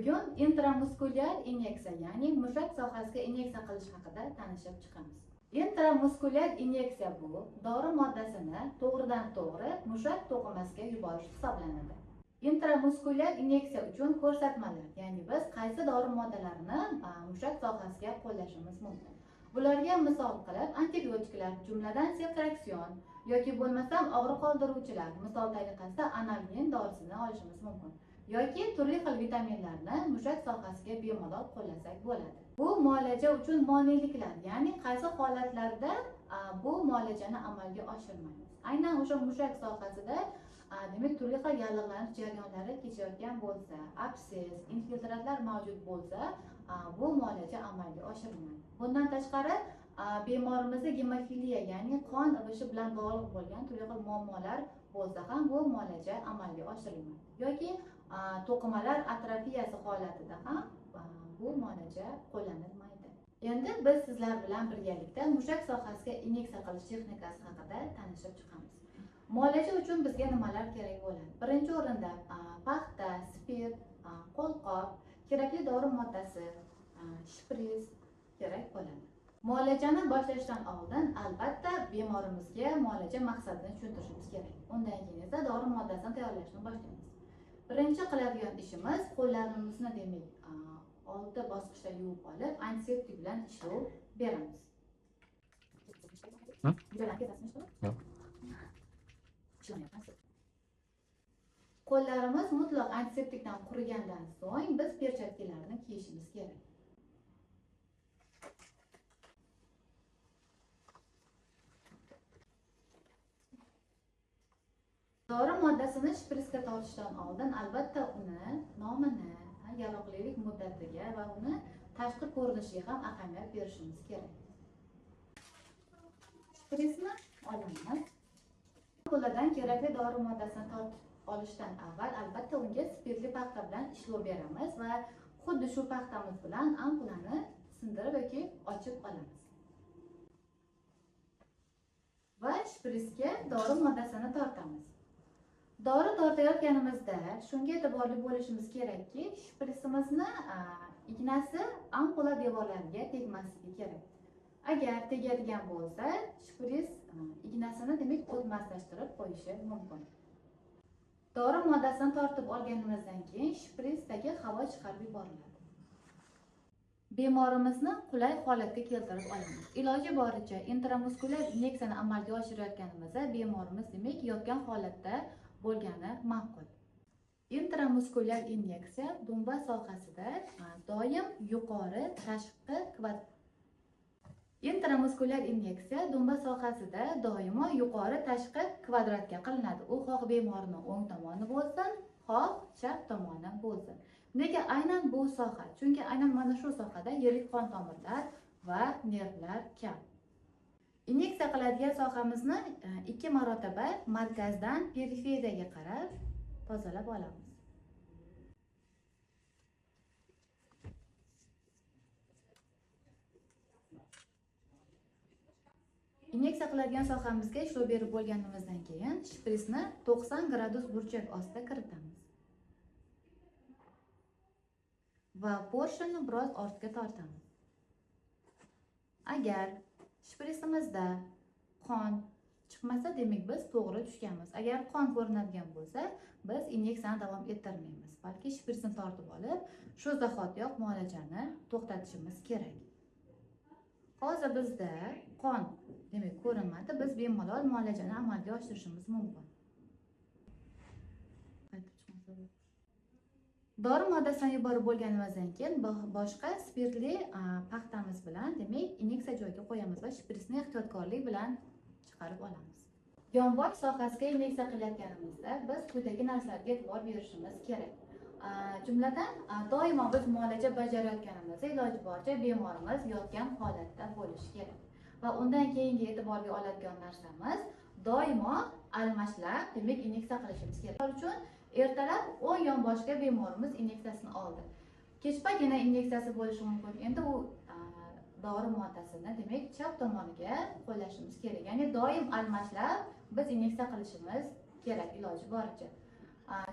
Bugun intramuskulyar inyeksiya, ya'ni mushak sohasiga inyeksiya qilish haqida tanishib chiqamiz. Intramuskulyar inyeksiya bu dori moddasini to'g'ridan-to'g'ri mushak to'qimasiga yuborish hisoblanadi. Intramuskulyar inyeksiya uchun ko'rsatmalar, ya'ni biz qaysi dori moddalarini mushak sohasiga qo'llashimiz mumkin. Bularga misol qilib antibiotiklar, jumladan seftraksion yoki bo'lmasam og'riq qoldiruvchilar, misol tariqasida analgin dorisini olishimiz mumkin. Yoki turli xil vitaminlarni mushak sohasiga bemalol qo'llasak bo'ladi. Bu muolaja uchun moneliklar, ya'ni qaysi holatlarda bu muolajani amalga oshirmaymiz. Aynan o'sha mushak sohasida demak turli xil yallig'lanish jarayonlari kechayotgan bo'lsa, abses, infiltratlar mavjud bo'lsa, bu muolaja amalga oshirilmaydi. Bundan tashqari bemorimizda gemofiliya, ya'ni qon ivishi bilan bog'liq bo'lgan turli xil muammolar bo'lsa ham bu muolaja amalga oshirilmaydi. Yoki to'qimalar atrofiyasi holatida ham bu muolaja qo'llanilmaydi. Endi biz sizlar bilan birgalikda mushak sohasiga inyeksiya qilish texnikasi haqida tanishib chiqamiz. Muolaja uchun bizga nimalar kerak bo'ladi? Birinchi o'rinda paxta, spirt, qo'lqop, kerakli dori moddasi, shpris kerak bo'ladi. Muolajani boshlashdan oldin albatta bemorimizga muolaja maqsadini tushuntirishimiz kerak. Undan keyin esa dori moddasini tayyorlashni boshlaymiz. Birinchi qiladigan ishimiz qo'llarimizni demak olti bosqichda yuvib olib, antiseptik bilan ishlov beramiz. Qo'llarimiz mutlaq antiseptikdan qurigandan so'ng biz perchatkalarni kiyishimiz kerak. Dori moddasini shprisga tortishdan oldin albatta uni nomini, yaroqlilik muddatiga va uni tashqi ko'rinishiga ham ahamiyat berishimiz kerak. Shprisni olamiz. Qo'ldan kerakli dori moddasini tortib olishdan avval albatta unga spirtli paxta bilan ishlov beramiz va xuddi shu paxtamiz bilan ampulani sindirib yoki ochib olamiz. Va shprisga dori moddasini tortamiz. Dori tortayotganimizda shunga e'tiborli bo'lishimiz kerakki, shprisimizni ignasi ampula devorlariga tegmasligi kerak. Agar tegadigan bo'lsa, shpris ignasini demak o'tmaslashtirib qo'yishi mumkin. Dori moddasini tortib olganimizdan keyin shprisdagi havo chiqarib yuboriladi. Bemorimizni qulay holatga keltirib olamiz. Iloji boricha intramuskulyar inyeksiyani amalga oshirayotganimizda bemorimiz demak yotgan holatda bo'lgani ma'qul. Intramuskulyar inyeksiya dumba sohasida doim yuqori tashqi kvadratga qilinadi. U xoh bemorning o'ng tomoni bo'lsin, xoh chap tomoni bo'lsin. Nega aynan bu soha? Chunki aynan mana shu sohada yirik qon tomirlar va nervlar kam. Inyeksiya qiladigan sohamizni 2 marotaba markazdan periferiyaga qarab tozalab olamiz. Inyeksiya qiladigan sohamizga ishlov berib bo'lganimizdan keyin shprisni 90 gradus burchak ostida kiritamiz. Va porshonni biroz ortga tortamiz. Agar shprisimizda qon chiqmasa, demak biz to'g'ri tushganmiz. Agar qon ko'rinadigan bo'lsa, biz inyeksiyani davom ettirmaymiz. Balki shprisni tortib olib, shu zahotiyoq muolajani to'xtatishimiz kerak. Hozir bizda qon demak ko'rinmadi, biz bemalol muolajani amalga oshirishimiz mumkin. Dori moddasini yuborib bo'lganimizdan keyin boshqa spirtli paxtamiz bilan demak inyeksiya joyiga qo'yamiz va shprisni ehtiyotkorlik bilan chiqarib olamiz. Yonbosh sohasiga inyeksiya qilayotganimizda biz quyidagi narsalarga e'tibor berishimiz kerak. Jumladan doimo biz muolaja bajarayotganimizda iloji boricha bemorimiz yotgan holatda bo'lishi kerak. Va undan keyingi e'tiborga oladigan narsamiz doimo almashlab demak inyeksiya qilishimiz kerak. Shuning uchun ertalab 10 yonboshga bemorimiz inyeksiyasini oldi. Kechpagina inyeksiyasi bo'lishi mumkin. Endi u dori moddasini demak chap tomoniga qo'llashimiz kerak. Ya'ni doim almashlab biz inyeksiya qilishimiz kerak iloji boricha.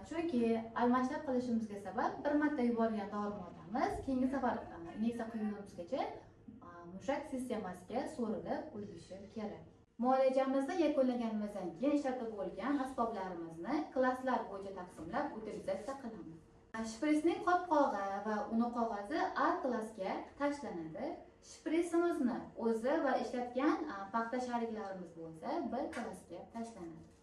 Chunki almashlab qilishimizga sabab bir marta yuborgan dori moddamiz keyingi safar inyeksiya quygunimizgacha mushak sistemasiga so'rilib ulgurishi kerak. Muolajamizni yakunlaganimizdan keyin ishlatib bo'lgan asboblarimizni klasslar bo'yicha taqsimlab utilizatsiya qilamiz. Shpritsning qopqog'i va uni qog'ozi A klassga tashlanadi. Shpritsimizni o'zi va ishlatgan paxta shariklarimiz bo'lsa B klassga tashlanadi.